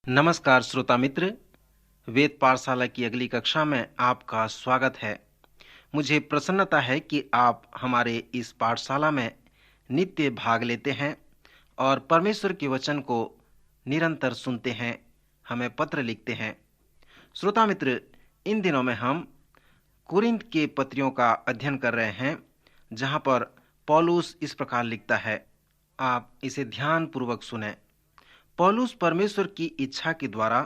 नमस्कार श्रोता मित्र, वेद पाठशाला की अगली कक्षा में आपका स्वागत है। मुझे प्रसन्नता है कि आप हमारे इस पाठशाला में नित्य भाग लेते हैं और परमेश्वर के वचन को निरंतर सुनते हैं, हमें पत्र लिखते हैं। श्रोता मित्र, इन दिनों में हम कुरिन्थ के पत्रियों का अध्ययन कर रहे हैं, जहां पर पौलुस इस प्रकार लिखता है। आप इसे ध्यान पूर्वक सुनें। पौलुस परमेश्वर की इच्छा के द्वारा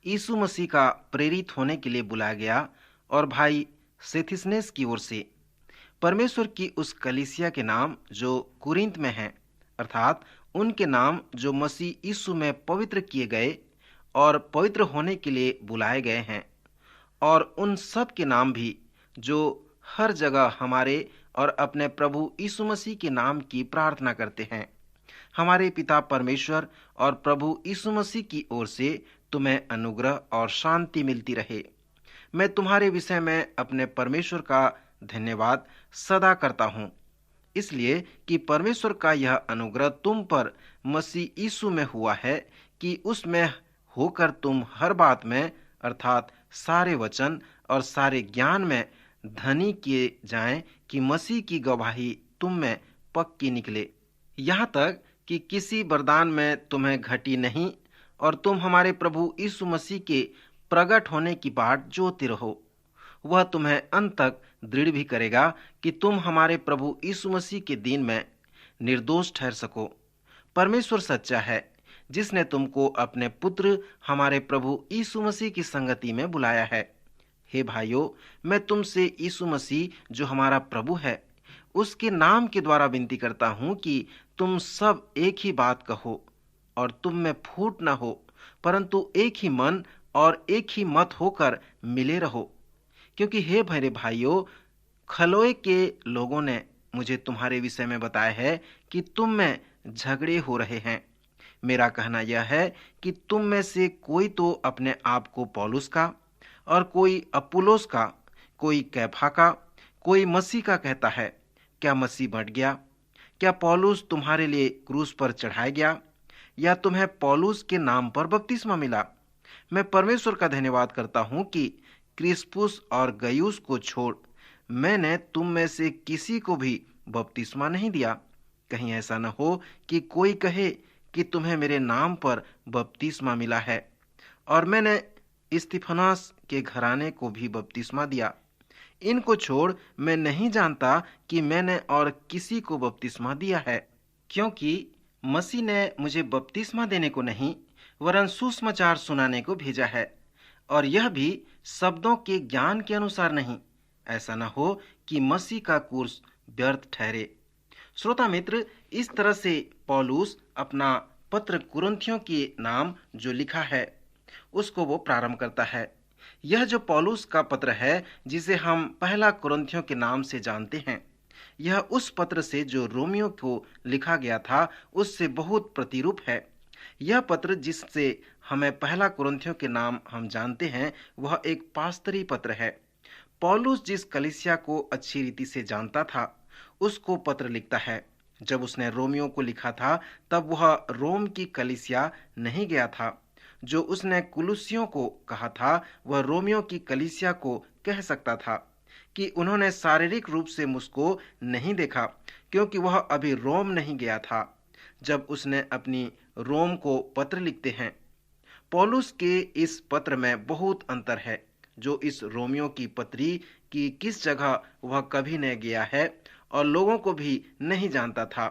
यीशु मसीह का प्रेरित होने के लिए बुलाया गया और भाई सेथिसनेस की ओर से परमेश्वर की उस कलीसिया के नाम जो कुरिन्थ में है, अर्थात उनके नाम जो मसीह यीशु में पवित्र किए गए और पवित्र होने के लिए बुलाए गए हैं, और उन सब के नाम भी जो हर जगह हमारे और अपने प्रभु यीशु मसीह के नाम की प्रार्थना करते हैं। हमारे पिता परमेश्वर और प्रभु यीशु मसीह की ओर से तुम्हें अनुग्रह और शांति मिलती रहे। मैं तुम्हारे विषय में अपने परमेश्वर का धन्यवाद सदा करता हूँ, इसलिए कि परमेश्वर का यह अनुग्रह तुम पर मसीह यीशु में हुआ है कि उसमें होकर तुम हर बात में, अर्थात सारे वचन और सारे ज्ञान में धनी किए जाएं कि मसीह की गवाही तुम में पक्की निकले। यहाँ तक कि किसी वरदान में तुम्हें घटी नहीं, और तुम हमारे प्रभु यीशु मसीह के प्रकट होने की बाट जोते रहो। वह तुम्हें अंत तक दृढ़ भी करेगा कि तुम हमारे प्रभु यीशु मसीह के दिन में निर्दोष ठहर सको। परमेश्वर सच्चा है, जिसने तुमको अपने पुत्र हमारे प्रभु यीशु मसीह की संगति में बुलाया है। हे भाइयों, मैं तुमसे यीशु मसीह जो हमारा प्रभु है उसके नाम के द्वारा विनती करता हूँ कि तुम सब एक ही बात कहो और तुम में फूट न हो, परंतु एक ही मन और एक ही मत होकर मिले रहो। क्योंकि हे मेरे भाइयों, खलोए के लोगों ने मुझे तुम्हारे विषय में बताया है कि तुम में झगड़े हो रहे हैं। मेरा कहना यह है कि तुम में से कोई तो अपने आप को पौलुस का और कोई अपुल्लोस का, कोई कैफा का, कोई मसीह का कहता है। क्या मसीह बढ़ गया? क्या पौलुस तुम्हारे लिए क्रूस पर चढ़ाया गया, या तुम्हें पौलुस के नाम पर बपतिस्मा मिला? मैं परमेश्वर का धन्यवाद करता हूँ कि क्रिस्पुस और गयुस को छोड़ मैंने तुम में से किसी को भी बपतिस्मा नहीं दिया। कहीं ऐसा न हो कि कोई कहे कि तुम्हें मेरे नाम पर बपतिस्मा मिला है और मैंने स्तिफनास के घराने को भी बपतिस्मा दिया। इनको छोड़ मैं नहीं जानता कि मैंने और किसी को बपतिस्मा दिया है, क्योंकि मसीह ने मुझे बपतिस्मा देने को नहीं वरन सुसमाचार सुनाने को भेजा है, और यह भी शब्दों के ज्ञान के अनुसार नहीं, ऐसा न हो कि मसीह का कोर्स व्यर्थ ठहरे। श्रोता मित्र, इस तरह से पौलुस अपना पत्र कुरिन्थियों के नाम जो लिखा है उसको वो प्रारंभ करता है। यह जो पौलुस का पत्र है, जिसे हम पहला कुरिन्थियों के नाम से जानते हैं, यह उस पत्र से जो रोमियो को लिखा गया था उससे बहुत प्रतिरूप है। यह पत्र जिससे हमें पहला कुरिन्थियों के नाम हम जानते हैं, वह एक पास्तरी पत्र है। पौलुस जिस कलीसिया को अच्छी रीति से जानता था उसको पत्र लिखता है। जब उसने रोमियो को लिखा था तब वह रोम की कलीसिया नहीं गया था। जो उसने कुलुसियों को कहा था वह रोमियो की कलीसिया को कह सकता था कि उन्होंने शारीरिक रूप से मुझको नहीं देखा, क्योंकि वह अभी रोम नहीं गया था जब उसने अपनी रोम को पत्र लिखते हैं। पौलुस के इस पत्र में बहुत अंतर है, जो इस रोमियो की पत्री की किस जगह वह कभी नहीं गया है और लोगों को भी नहीं जानता था।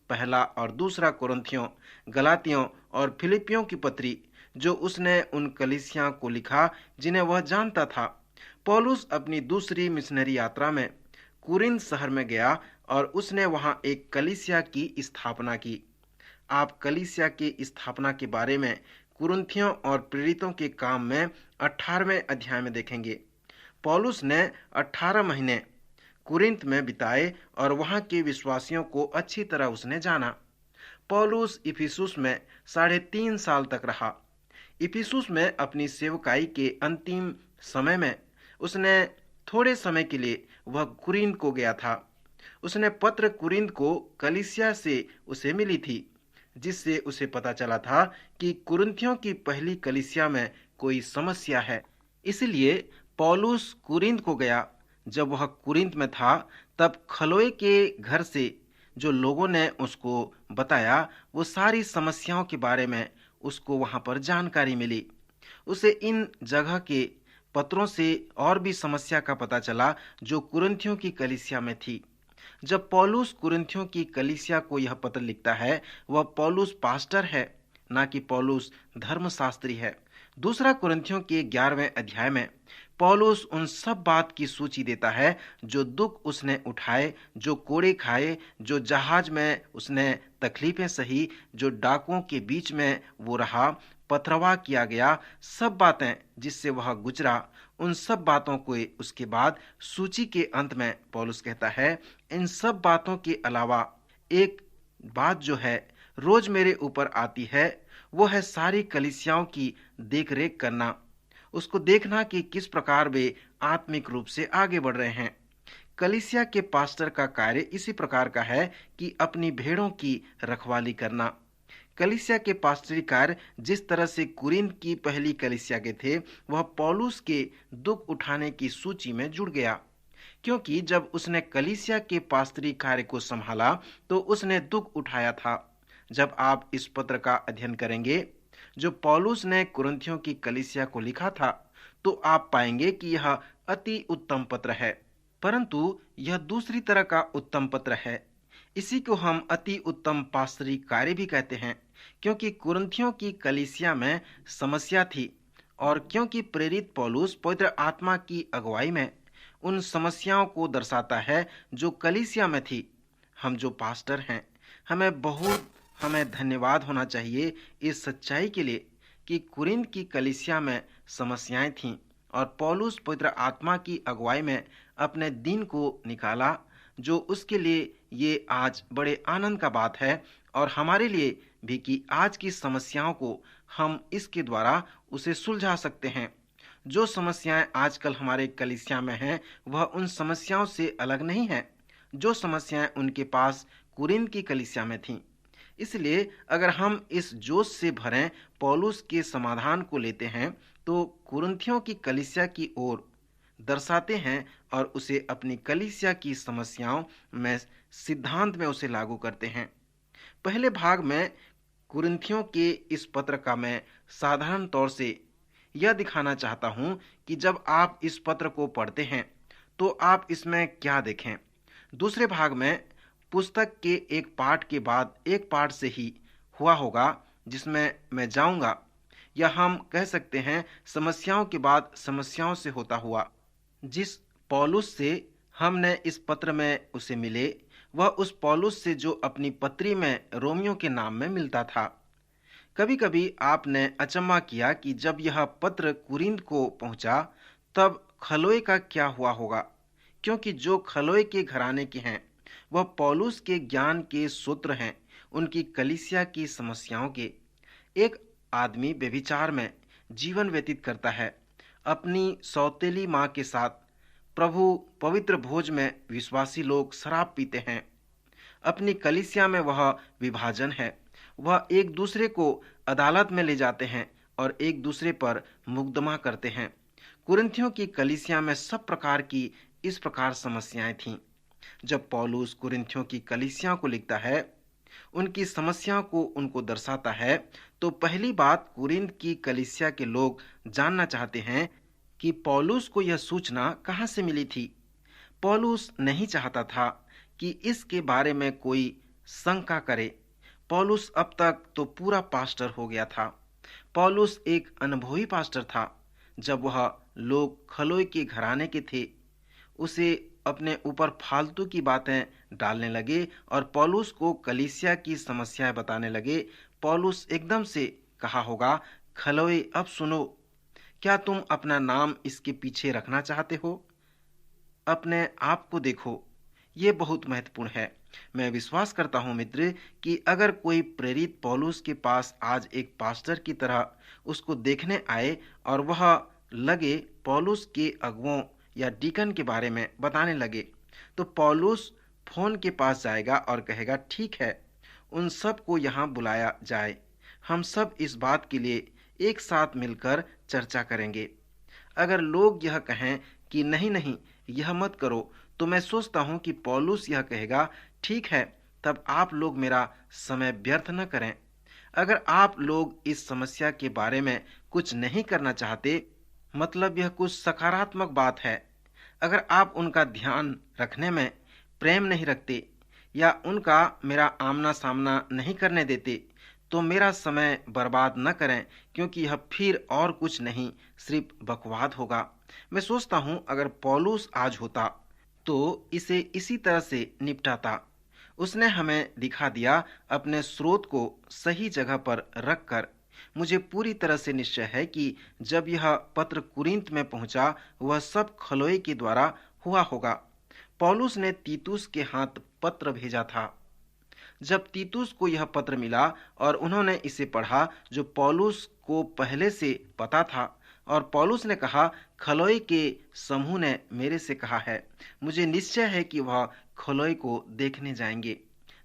पहला और दूसरा कुरिन्थियों, गलातियों और फिलिपियों की पत्री जो उसने उन कलीसिया को लिखा जिन्हें वह जानता था। पौलुस अपनी दूसरी मिशनरी यात्रा में कुरिन्थ शहर में गया और उसने वहां एक कलीसिया की स्थापना की। आप कलीसिया की स्थापना के बारे में कुरिन्थियों और प्रेरितों के काम में 18वें अध्याय में देखेंगे। पौलुस ने 18 महीने कुरिन्थ में बिताए और वहां के विश्वासियों को अच्छी तरह उसने जाना। पौलुस इफिसुस में 3.5 साल तक रहा। इफिसुस में अपनी सेवकाई के अंतिम समय में उसने थोड़े समय के लिए वह कुरिन्थ को गया था। उसने पत्र कुरिन्थ को कलीसिया से उसे मिली थी। जिससे उसे पता चला था कि कुरिन्थियों की पहली कलीसिया में कोई समस्या है। इसलिए पौलुस कुरिन्थ को गया। जब वह कुरिन्थ में था, तब खलोए के घर से जो लोगों ने उसको बताया, वो सारी समस्याओं के बारे में उसको वहां पर जानकारी मिली। उसे इन जगह के पत्रों से और भी समस्या का पता चला जो कुरिन्थियों की कलीसिया में थी। जब पौलुस कुरिन्थियों की कलीसिया को यह पत्र लिखता है, वह पौलुस पास्टर है, ना कि पौलुस धर्मशास्त्री है। दूसरा कुरिन्थियों के 11वें अध्याय में पौलुस उन सब बात की सूची देता है जो दुख उसने उठाए, जो कोड़े खाए, जो जहाज में उसने तकलीफें सही, जो डाकुओं के बीच में वो रहा, पथरवाह किया गया, सब बातें जिससे वह गुजरा। उन सब बातों को उसके बाद सूची के अंत में पौलुस कहता है, इन सब बातों के अलावा एक बात जो है रोज मेरे ऊपर आती है, वो है सारी कलीसियाओं की देखरेख करना, उसको देखना कि किस प्रकार वे आत्मिक रूप से आगे बढ़ रहे हैं। कलीसिया के पास्टर का कार्य इसी प्रकार का है कि अपनी भेड़ों की रखवाली करना। कलीसिया के पास्टरी कार्य जिस तरह से कुरिन्थ की पहली कलीसिया के थे, वह पौलुस के दुख उठाने की सूची में जुड़ गया, क्योंकि जब उसने कलीसिया के पास्टरी कार्य को संभाला तो उसने दुख उठाया था। जब आप इस पत्र का अध्ययन करेंगे जो पौलुस ने कुरिन्थियों की कलीसिया को लिखा था, तो आप पाएंगे कि यह अति उत्तम पत्र है। परंतु यह दूसरी तरह का उत्तम पत्र है। इसी को हम अति उत्तम पास्टरी कार्य भी कहते हैं, क्योंकि कुरिन्थियों की कलीसिया में समस्या थी और क्योंकि प्रेरित पौलुस पवित्र आत्मा की अगुवाई में उन समस्याओं को दर्शाता है जो कलीसिया में थी। हम जो पास्टर हैं, हमें धन्यवाद होना चाहिए इस सच्चाई के लिए कि कुरिन्थ की कलीसिया में समस्याएं थीं और पौलुस पवित्र आत्मा की अगुवाई में अपने दिन को निकाला, जो उसके लिए ये आज बड़े आनंद का बात है और हमारे लिए भी कि आज की समस्याओं को हम इसके द्वारा उसे सुलझा सकते हैं। जो समस्याएं आजकल हमारे कलीसिया में हैं, वह उन समस्याओं से अलग नहीं है जो समस्याएं उनके पास कुरिन्थ की कलीसिया में थीं। इसलिए अगर हम इस जोश से भरें पौलुस के समाधान को लेते हैं, तो कुरिन्थियों की कलीसिया की ओर दर्शाते हैं और उसे अपनी कलीसिया की समस्याओं में सिद्धांत में उसे लागू करते हैं। पहले भाग में कुरिन्थियों के इस पत्र का मैं साधारण तौर से यह दिखाना चाहता हूं कि जब आप इस पत्र को पढ़ते हैं तो आप इसमें क्या देखें। दूसरे भाग में पुस्तक के एक पाठ के बाद एक पाठ से ही हुआ होगा जिसमें मैं जाऊंगा, या हम कह सकते हैं समस्याओं के बाद समस्याओं से होता हुआ। जिस पौलुस से हमने इस पत्र में उसे मिले, वह उस पौलुस से जो अपनी पत्री में रोमियो के नाम में मिलता था। कभी कभी आपने अचम्भा किया कि जब यह पत्र कुरिन्थ को पहुंचा, तब खलोए का क्या हुआ होगा, क्योंकि जो खलोए के घराने के हैं वह पौलुस के ज्ञान के सूत्र हैं, उनकी कलीसिया की समस्याओं के। एक आदमी व्यभिचार में जीवन व्यतीत करता है, अपनी सौतेली माँ के साथ। प्रभु पवित्र भोज में विश्वासी लोग शराब पीते हैं। अपनी कलीसिया में वह विभाजन है। वह एक दूसरे को अदालत में ले जाते हैं और एक दूसरे पर मुकदमा करते हैं। कुरिन्थियों की कलीसिया में सब प्रकार की इस प्रकार समस्याएं थीं। जब पौलुस कुरिन्थियों की कलीसिया को लिखता है, उनकी समस्याओं को उनको दर्शाता है, तो पहली बात कुरिन्थ की कलीसिया के लोग जानना चाहते हैं कि पौलुस को यह सूचना कहाँ से मिली थी। पौलुस नहीं चाहता था कि इसके बारे में कोई शंका करे। पौलुस अब तक तो पूरा पास्टर हो गया था। पौलुस एक अनुभवी पास्टर था। जब वह लोग खलोए के घराने के थे, उसे अपने ऊपर फालतू की बातें डालने लगे और पौलुस को कलीसिया की समस्याएं बताने लगे। पौलुस एकदम से कहा होगा, खलोए अब सुनो, क्या तुम अपना नाम इसके पीछे रखना चाहते हो? अपने आप को देखो। ये बहुत महत्वपूर्ण है। मैं विश्वास करता हूं मित्र कि अगर कोई प्रेरित पौलुस के पास आज एक पास्टर की तरह उसको देखने आए और वह लगे पौलुस के अगुओं या डीकन के बारे में बताने लगे, तो पौलुस फोन के पास जाएगा और कहेगा, ठीक है, उन सब को यहाँ बुलाया जाए। हम सब इस बात के लिए एक साथ मिलकर चर्चा करेंगे। अगर लोग यह कहें कि नहीं नहीं, यह मत करो, तो मैं सोचता हूँ कि पौलुस यह कहेगा, ठीक है, तब आप लोग मेरा समय व्यर्थ न करें। अगर आप लोग इस समस्या के बारे में कुछ नहीं करना चाहते, मतलब यह कुछ सकारात्मक बात है। अगर आप उनका ध्यान रखने में प्रेम नहीं रखते या उनका मेरा आमना सामना नहीं करने देते, तो मेरा समय बर्बाद न करें, क्योंकि यह फिर और कुछ नहीं, सिर्फ बकवाद होगा। मैं सोचता हूँ अगर पौलुस आज होता तो इसे इसी तरह से निपटाता। उसने हमें दिखा दिया अपने स्रोत को सही जगह पर रखकर। मुझे पूरी तरह से निश्चय है कि जब यह पत्र कुरिन्थ में पहुंचा, वह सब खलोए के द्वारा हुआ होगा। पौलुस ने तीतुस के हाथ पत्र भेजा था। जब तीतुस को यह पत्र मिला और उन्होंने इसे पढ़ा, जो पौलुस को पहले से पता था, और पौलुस ने कहा, खलोए के समूह ने मेरे से कहा है, मुझे निश्चय है कि वह खलोए को देखने जाएंगे।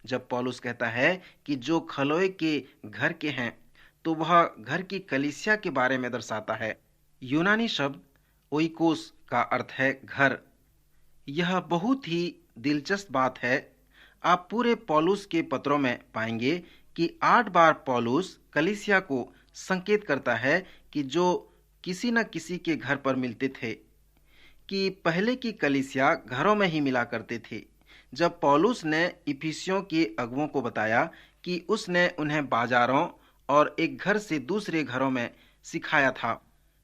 जब पौलुस कहता है कि जो खलोए के घर के हैं, तो वह घर की कलीसिया के बारे में दर्शाता है। यूनानी शब्द ओइकोस का अर्थ है घर। यह बहुत ही दिलचस्प बात है। आप पूरे पौलुस के पत्रों में पाएंगे कि 8 बार पौलुस कलीसिया को संकेत करता है कि जो किसी न किसी के घर पर मिलते थे, कि पहले की कलीसिया घरों में ही मिला करते थे। जब पौलुस ने इफिसियों के अगुओं को बताया कि उसने उन्हें बाजारों और एक घर से दूसरे घरों में सिखाया था।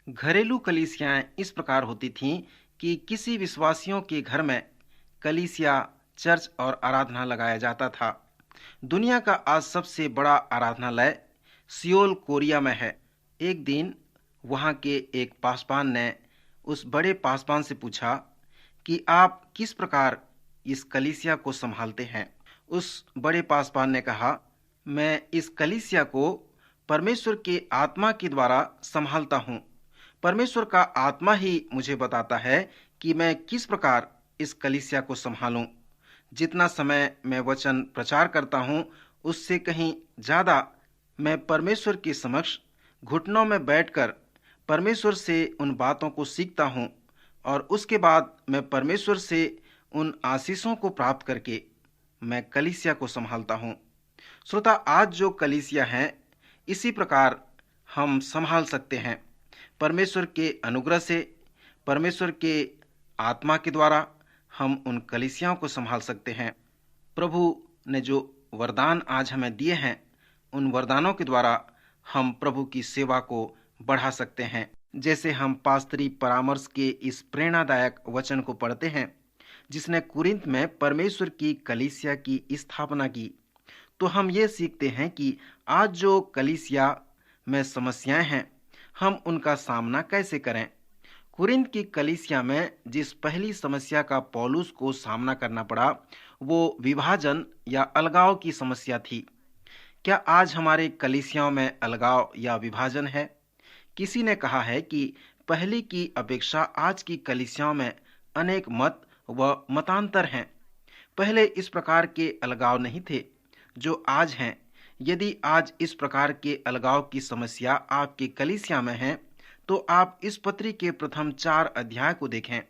घरेलू कलीसियाएं इस प्रकार होती थीं कि किसी विश्वासियों के घर में कलीसिया, चर्च और आराधना लगाया जाता था। दुनिया का आज सबसे बड़ा आराधनालय सियोल, कोरिया में है। एक दिन वहां के एक पासवान ने उस बड़े पासवान से पूछा कि आप किस प्रकार इस कलीसिया को संभालते हैं। उस बड़े पासवान ने कहा, मैं इस कलीसिया को परमेश्वर के आत्मा के द्वारा संभालता हूँ। परमेश्वर का आत्मा ही मुझे बताता है कि मैं किस प्रकार इस कलीसिया को संभालूं। जितना समय मैं वचन प्रचार करता हूँ, उससे कहीं ज्यादा मैं परमेश्वर के समक्ष घुटनों में बैठकर परमेश्वर से उन बातों को सीखता हूँ, और उसके बाद मैं परमेश्वर से उन आशीषों को प्राप्त करके मैं कलीसिया को संभालता हूँ। श्रोता, आज जो कलीसिया है, इसी प्रकार हम संभाल सकते हैं। परमेश्वर के अनुग्रह से, परमेश्वर के आत्मा के द्वारा हम उन कलीसियाओं को संभाल सकते हैं। प्रभु ने जो वरदान आज हमें दिए हैं, उन वरदानों के द्वारा हम प्रभु की सेवा को बढ़ा सकते हैं। जैसे हम पास्तरी परामर्श के इस प्रेरणादायक वचन को पढ़ते हैं, जिसने कुरिन्थ में परमेश्वर की कलीसिया की स्थापना की, तो हम ये सीखते हैं कि आज जो कलीसिया में समस्याएं हैं, हम उनका सामना कैसे करें। कुरिन्थ की कलीसिया में जिस पहली समस्या का पौलुस को सामना करना पड़ा, वो विभाजन या अलगाव की समस्या थी। क्या आज हमारे कलीसियाओं में अलगाव या विभाजन है? किसी ने कहा है कि पहले की अपेक्षा आज की कलीसियाओं में अनेक मत व मतांतर हैं। पहले इस प्रकार के अलगाव नहीं थे जो आज हैं। यदि आज इस प्रकार के अलगाव की समस्या आपकी कलीसिया में है, तो आप इस पत्री के प्रथम 4 अध्याय को देखें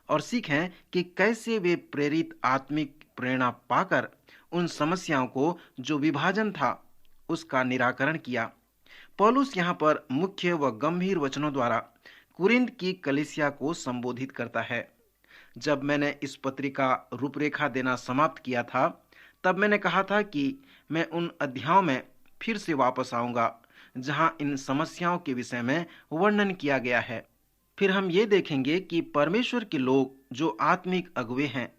और सीखें कि कैसे वे प्रेरित आत्मिक प्रेरणा पाकर उन समस्याओं को, जो विभाजन था, उसका निराकरण किया। पौलुस यहाँ पर मुख्य व गंभीर वचनों द्वारा कुरिन्थ की कलीसिया को संबोधित करता है। जब मैंने इस पत्री का रूपरेखा देना समाप्त किया था, तब मैंने कहा था कि मैं उन अध्यायों में फिर से वापस आऊंगा जहां इन समस्याओं के विषय में वर्णन किया गया है। फिर हम ये देखेंगे कि परमेश्वर के लोग जो आत्मिक अगुवे हैं,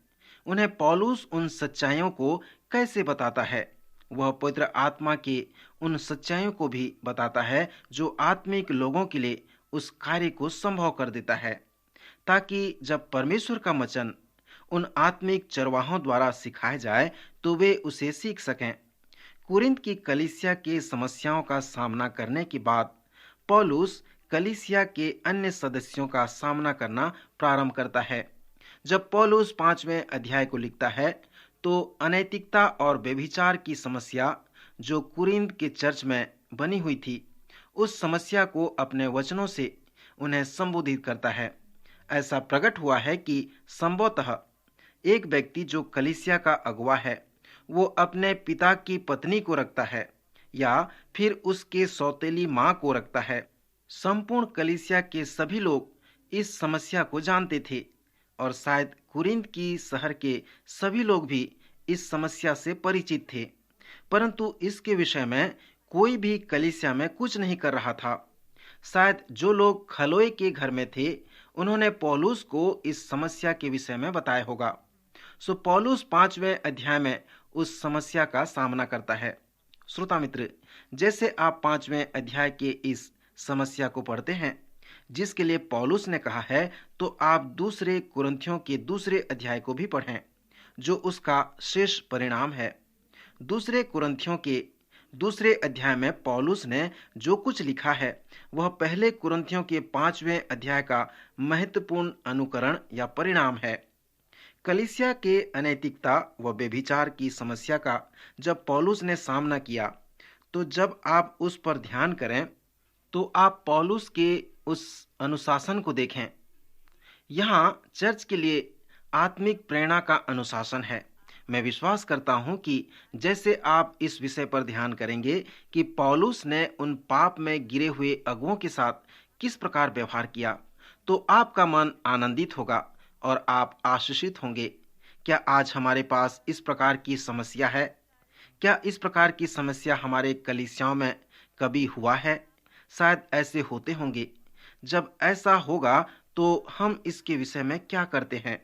उन्हें पौलुस उन सच्चाइयों को कैसे बताता है। वह पवित्र आत्मा के उन सच्चाइयों को भी बताता है जो आत्मिक लोगों के लिए उस कार्य को संभव कर देता है, ताकि जब परमेश्वर का वचन उन आत्मिक चरवाहों द्वारा सिखाया जाए तो वे उसे सीख सकें। कुरिन्थ की कलीसिया के समस्याओं का सामना करने के बाद पौलुस कलीसिया के अन्य सदस्यों का सामना करना प्रारंभ करता है। जब पौलुस 5वें अध्याय को लिखता है, तो अनैतिकता और व्यभिचार की समस्या जो कुरिन्थ के चर्च में बनी हुई थी, उस समस्या को अपने वचनों से उन्हें संबोधित करता है। ऐसा प्रकट हुआ है कि संभवतः एक व्यक्ति जो कलीसिया का अगुवा है, वो अपने पिता की पत्नी को रखता है या फिर उसके सौतेली माँ को रखता है। संपूर्ण कलीसिया के सभी लोग इस समस्या को जानते थे और शायद कुरिन्थ की शहर के सभी लोग भी इस समस्या से परिचित थे, परंतु इसके विषय में कोई भी कलीसिया में कुछ नहीं कर रहा था। शायद जो लोग खलोए के घर में थे, उन्होंने पौलुस को इस समस्या के विषय में बताया होगा। सो पौलुस 5वें अध्याय में उस समस्या का सामना करता है। श्रोता मित्र, जैसे आप 5वें अध्याय के इस समस्या को पढ़ते हैं जिसके लिए पौलुस ने कहा है, तो आप दूसरे कुरिन्थियों के दूसरे अध्याय को भी पढ़ें जो उसका शेष परिणाम है। दूसरे कुरिन्थियों के दूसरे अध्याय में पौलुस ने जो कुछ लिखा है वह पहले कुरिन्थियों के 5वें अध्याय का महत्वपूर्ण अनुकरण या परिणाम है। कलीसिया के अनैतिकता व व्यभिचार की समस्या का जब पौलुस ने सामना किया, तो जब आप उस पर ध्यान करें तो आप पौलुस के उस अनुशासन को देखें। यहाँ चर्च के लिए आत्मिक प्रेरणा का अनुशासन है। मैं विश्वास करता हूँ कि जैसे आप इस विषय पर ध्यान करेंगे कि पौलुस ने उन पाप में गिरे हुए अगुओं के साथ किस प्रकार व्यवहार किया, तो आपका मन आनंदित होगा और आप आशीषित होंगे। क्या आज हमारे पास इस प्रकार की समस्या है? क्या इस प्रकार की समस्या हमारे कलीसियाओं में कभी हुआ है? शायद ऐसे होते होंगे। जब ऐसा होगा तो हम इसके विषय में क्या करते हैं?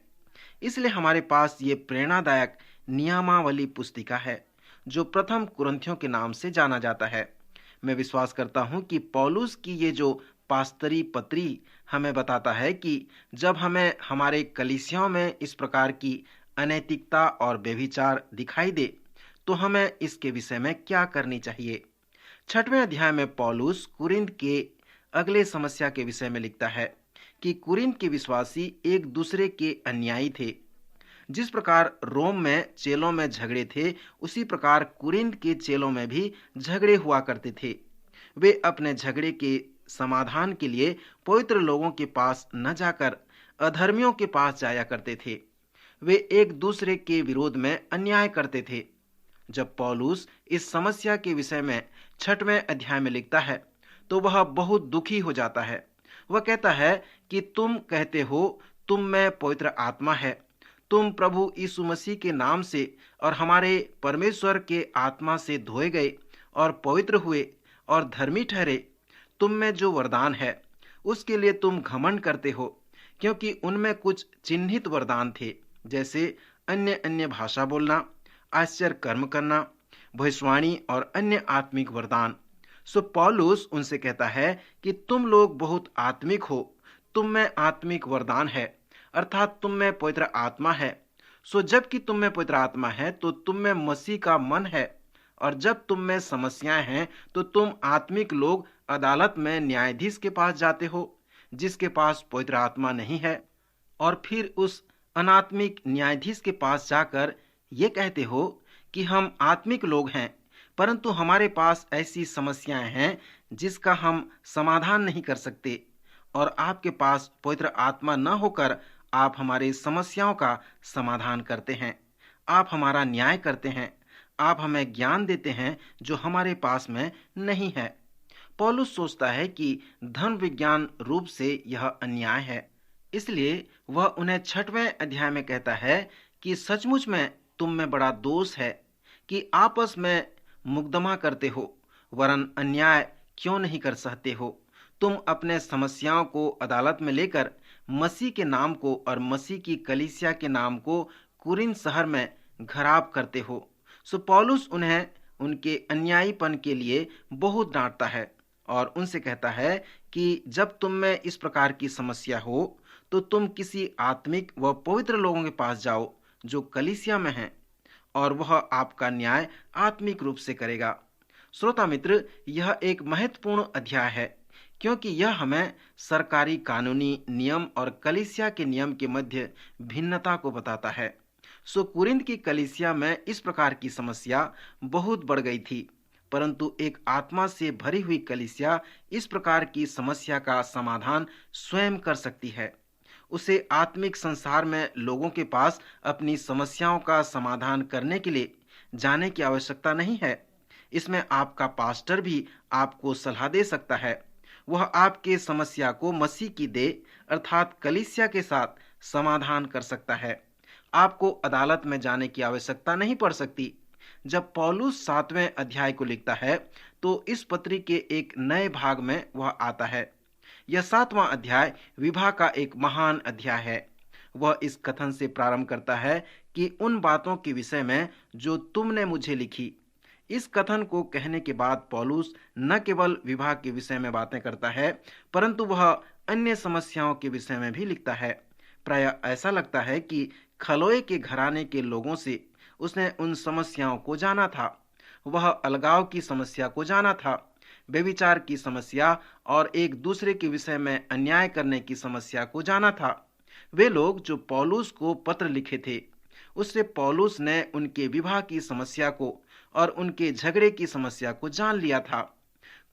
इसलिए हमारे पास ये प्रेरणादायक नियमावली पुस्तिका है जो प्रथम कुरिन्थियों के नाम से जाना जाता है। मैं विश्वास करता हूँ कि पौलुस की ये जो पास्तरी पत्री हमें बताता है कि जब हमें हमारे कलीसियाओं में इस प्रकार की अनैतिकता और व्यभिचार दिखाई दे, तो हमें इसके विषय में क्या करनी चाहिए। 6वें अध्याय में पौलुस कुरिन्थ के अगले समस्या के विषय में लिखता है कि कुरिन्थ के विश्वासी एक दूसरे के अन्यायी थे। जिस प्रकार रोम में चेलों में झगड़े थे, उसी प्रकार कुरिन्थ के चेलों में भी झगड़े हुआ करते थे। वे अपने झगड़े के समाधान के लिए पवित्र लोगों के पास न जाकर अधर्मियों के पास जाया करते थे। वे एक दूसरे के विरोध में अन्याय करते थे। जब पौलुस इस समस्या के विषय में 6वें अध्याय में लिखता है, तो वह बहुत दुखी हो जाता है। वह कहता है कि तुम कहते हो तुम में पवित्र आत्मा है, तुम प्रभु यीशु मसीह के नाम से और हमारे परमेश्वर के आत्मा से धोए गए और पवित्र हुए और धर्मी ठहरे। तुम में जो वरदान है उसके लिए तुम घमंड करते हो, क्योंकि उनमें कुछ चिन्हित वरदान थे, जैसे अन्य अन्य भाषा बोलना, आश्चर्य कर्म करना, भविष्यवाणी और अन्य आत्मिक वरदान। सो पौलुस उनसे कहता है कि तुम लोग बहुत आत्मिक हो, तुम में आत्मिक वरदान है, अर्थात तुम में पवित्र आत्मा है। सो जबकि तुम में पवित्र आत्मा है तो तुम में मसीह का मन है, और जब तुम में समस्याएं हैं तो तुम आत्मिक लोग अदालत में न्यायाधीश के पास जाते हो जिसके पास पवित्र आत्मा नहीं है, और फिर उस अनात्मिक न्यायाधीश के पास जाकर ये कहते हो कि हम आत्मिक लोग हैं, परंतु हमारे पास ऐसी समस्याएं हैं जिसका हम समाधान नहीं कर सकते, और आपके पास पवित्र आत्मा न होकर आप हमारे समस्याओं का समाधान करते हैं, आप हमारा न्याय करते हैं, आप हमें ज्ञान देते हैं जो हमारे पास में नहीं है। पौलुस सोचता है कि धर्म विज्ञान रूप से यह अन्याय है, इसलिए वह उन्हें 6वें अध्याय में कहता है कि सचमुच में तुम में बड़ा दोष है कि आपस में मुकदमा करते हो, वरन अन्याय क्यों नहीं कर सकते हो। तुम अपने समस्याओं को अदालत में लेकर मसीह के नाम को और मसीह की कलीसिया के नाम को कुरिन्थ शहर में खराब करते हो। सो पौलुस उन्हें उनके अन्यायीपन के लिए बहुत डांटता है और उनसे कहता है कि जब तुम में इस प्रकार की समस्या हो तो तुम किसी आत्मिक व पवित्र लोगों के पास जाओ जो कलीसिया में हैं, और वह आपका न्याय आत्मिक रूप से करेगा। श्रोता मित्र, यह एक महत्वपूर्ण अध्याय है क्योंकि यह हमें सरकारी कानूनी नियम और कलीसिया के नियम के मध्य भिन्नता को बताता है। सो कुरिन्थ की कलीसिया में इस प्रकार की समस्या बहुत बढ़ गई थी, परंतु एक आत्मा से भरी हुई कलीसिया इस प्रकार की समस्या का समाधान स्वयं कर सकती है। उसे आत्मिक संसार में लोगों के पास अपनी समस्याओं का समाधान करने के लिए जाने की आवश्यकता नहीं है। इसमें आपका पास्टर भी आपको सलाह दे सकता है। वह आपके समस्या को मसीह की देह अर्थात कलीसिया के साथ समाधान कर सकता है। आपको अदालत में जाने की आवश्यकता नहीं पड़ सकती। जब पौलुस 7वें अध्याय को लिखता है तो इस पत्री के एक नए भाग में वह आता है। यह 7वां अध्याय विवाह का एक महान अध्याय है। वह इस कथन से प्रारंभ करता है कि उन बातों के विषय में जो तुमने मुझे लिखी। इस कथन को कहने के बाद पौलुस न केवल विवाह के विषय में बातें करता है, परंतु वह अन्य समस्याओं के विषय में भी लिखता है। प्रायः ऐसा लगता है कि खलोए के घराने के लोगों से उसने उन समस्याओं को जाना था। वह अलगाव की समस्या को जाना था, व्यभिचार की समस्या और एक दूसरे के विषय में अन्याय करने की समस्या को जाना था। वे लोग जो पौलुस को पत्र लिखे थे, उससे पौलुस ने उनके विवाह की समस्या को और उनके झगड़े की समस्या को जान लिया था।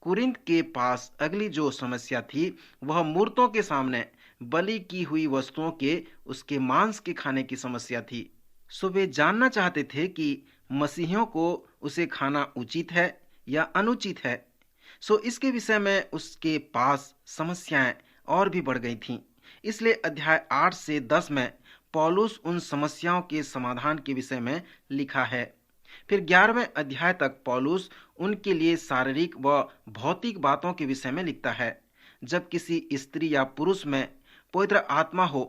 कुरिन्थ के पास अगली जो समस्या थी वह मूर्तों के सामने बलि की हुई वस्तुओं के उसके मांस के खाने की समस्या थी। सो वे जानना चाहते थे कि मसीहियों को उसे खाना उचित है या अनुचित है। सो इसके विषय में उसके पास समस्याएं और भी बढ़ गई थीं। इसलिए अध्याय 8 से 10 में पौलुस उन समस्याओं के समाधान के विषय में लिखा है। फिर 11वें अध्याय तक पौलुस उनके लिए शारीरिक व भौतिक बातों के विषय में लिखता है। जब किसी स्त्री या पुरुष में पवित्र आत्मा हो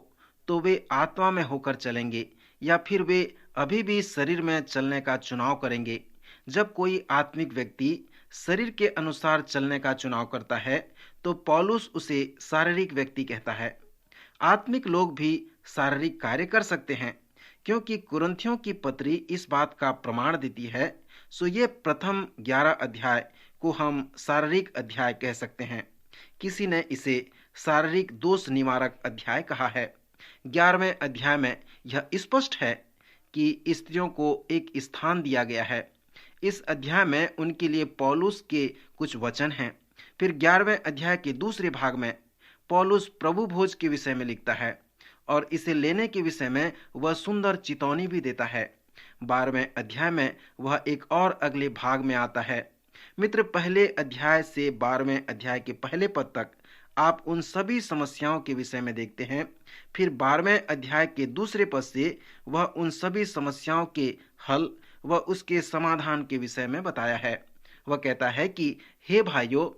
तो वे आत्मा में होकर चलेंगे या फिर वे अभी भी शरीर में चलने का चुनाव करेंगे। जब कोई आत्मिक व्यक्ति शरीर के अनुसार चलने का चुनाव करता है तो पौलुस उसे शारीरिक व्यक्ति कहता है। आत्मिक लोग भी शारीरिक कार्य कर सकते हैं, क्योंकि कुरिन्थियों की पत्री इस बात का प्रमाण देती है। सो ये प्रथम 11 अध्याय को हम शारीरिक अध्याय कह सकते हैं। किसी ने इसे शारीरिक दोष निवारक अध्याय कहा है। 11वें अध्याय में यह स्पष्ट है कि स्त्रियों को एक स्थान दिया गया है। इस अध्याय में उनके लिए पौलुस के कुछ वचन हैं। फिर 11वें अध्याय के दूसरे भाग में पौलुस प्रभु भोज के विषय में लिखता है और इसे लेने के विषय में वह सुंदर चेतावनी भी देता है। 12वें अध्याय में वह एक और अगले भाग में आता है। मित्र, पहले अध्याय से 12वें अध्याय के पहले पद तक आप उन सभी समस्याओं के विषय में देखते हैं। फिर 12वें अध्याय के दूसरे पद से वह उन सभी समस्याओं के हल व उसके समाधान के विषय में बताया है। वह कहता है कि हे भाइयों,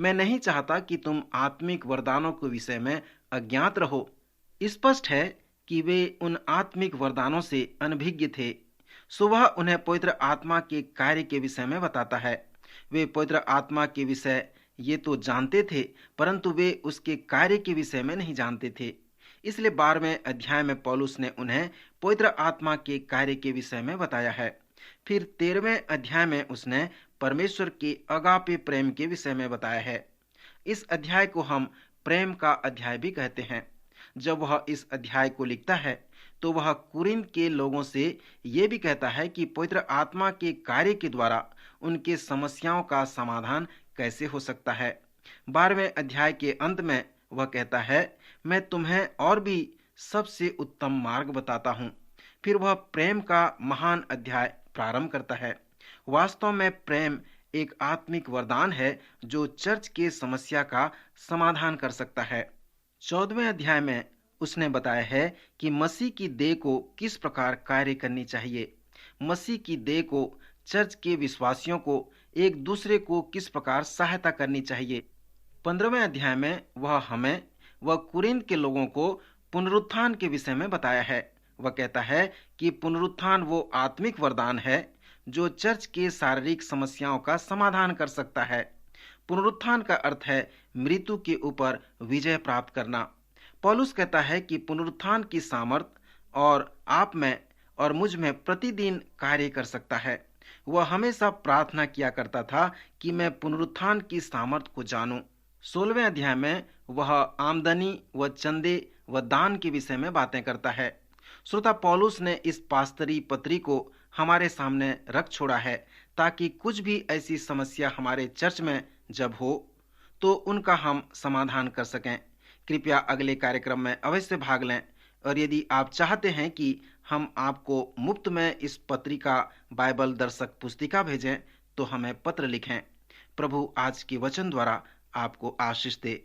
मैं नहीं चाहता कि तुम आत्मिक वरदानों के विषय में अज्ञात रहो। स्पष्ट है कि वे उन आत्मिक वरदानों से अनभिज्ञ थे। सो वह उन्हें पवित्र आत्मा के कार्य के विषय में बताता है। वे पवित्र आत्मा के विषय ये तो जानते थे, परंतु वे उसके कार्य के विषय में नहीं जानते थे। इसलिए 12वें अध्याय में पौलुस ने उन्हें पवित्र आत्मा के कार्य के विषय में बताया है। फिर 13वें अध्याय में उसने परमेश्वर के अगापे प्रेम के विषय में बताया है। इस अध्याय को हम प्रेम का अध्याय भी कहते हैं। जब वह इस अध्याय को लिखता है तो वह कुरिन्थ के लोगों से ये भी कहता है कि पवित्र आत्मा के कार्य के द्वारा उनके समस्याओं का समाधान कैसे हो सकता है। 12वें अध्याय के अंत में वह कहता है, मैं तुम्हें और भी सबसे उत्तम मार्ग बताता हूँ। फिर वह प्रेम का महान अध्याय प्रारंभ करता है। वास्तव में प्रेम एक आत्मिक वरदान है जो चर्च के समस्या का समाधान कर सकता है। 14वें अध्याय में उसने बताया है कि मसीह की देह को किस प्रकार कार्य करनी चाहिए। मसीह की देह को, चर्च के विश्वासियों को एक दूसरे को किस प्रकार सहायता करनी चाहिए। 15वें अध्याय में वह कुरिन्थ के लोगों को पुनरुत्थान के विषय में बताया है। वह कहता है कि पुनरुत्थान वो आत्मिक वरदान है जो चर्च के शारीरिक समस्याओं का समाधान कर सकता है। पुनरुत्थान का अर्थ है मृत्यु के ऊपर विजय प्राप्त करना। पौलुस कहता है कि पुनरुत्थान की सामर्थ और आप में और मुझ में प्रतिदिन कार्य कर सकता है। वह हमेशा प्रार्थना किया करता था कि मैं पुनरुत्थान की सामर्थ को जानूं। 16वें अध्याय में वह आमदनी व चंदे व दान के विषय में बातें करता है। श्रोता, पौलुस ने इस पास्तरी पत्री को हमारे सामने रख छोड़ा है ताकि कुछ भी ऐसी समस्या हमारे चर्च में जब हो तो उनका हम समाधान कर सकें। कृपया अगले कार्यक्रम में अवश्य भाग लें। और यदि आप चाहते हैं कि हम आपको मुफ्त में इस पत्रिका बाइबल दर्शक पुस्तिका भेजें तो हमें पत्र लिखें। प्रभु आज के वचन द्वारा आपको आशीष दे।